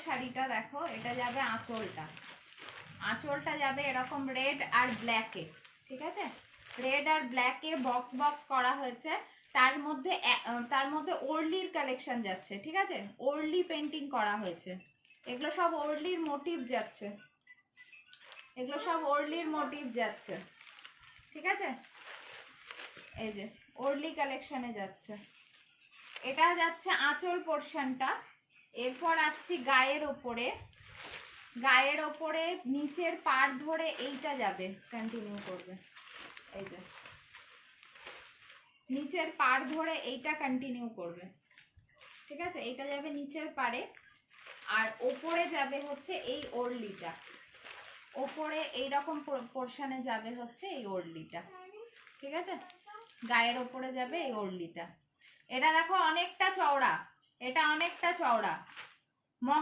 শাড়িটা দেখো, এটা যাবে আঁচলটা, আঁচলটা যাবে এরকম রেড আর ব্ল্যাকে, ঠিক আছে? রেড আর ব্ল্যাকে বক্স বক্স করা হয়েছে, তার মধ্যে ওরলির কালেকশন যাচ্ছে, ঠিক আছে? ওরলি পেন্টিং করা হয়েছে, এগুলো সব ওরলির মোটিভ যাচ্ছে, এগুলো সব ওরলির মোটিভ যাচ্ছে, ঠিক আছে? এই যে ওরলি কালেকশনে যাচ্ছে, এটা যাচ্ছে আঁচল পোর্শনটা। এরপর আসছি গায়ের ওপরে, গায়ের ওপরে নিচের পাড় ধরে এইটা যাবে, কন্টিনিউ করবে, এই যে নিচের পাড় ধরে এইটা কন্টিনিউ করবে, ঠিক আছে? এইটা যাবে নিচের পাড়ে, আর ওপরে যাবে হচ্ছে এই ওরলিটা, ওপরে এইরকম পোর্শনে যাবে হচ্ছে এই ওরলিটা, ঠিক আছে? গায়ের ওপরে যাবে এই ওরলিটা। এটা দেখো অনেকটা চওড়া, এটা অনেকটা চওড়া, মহা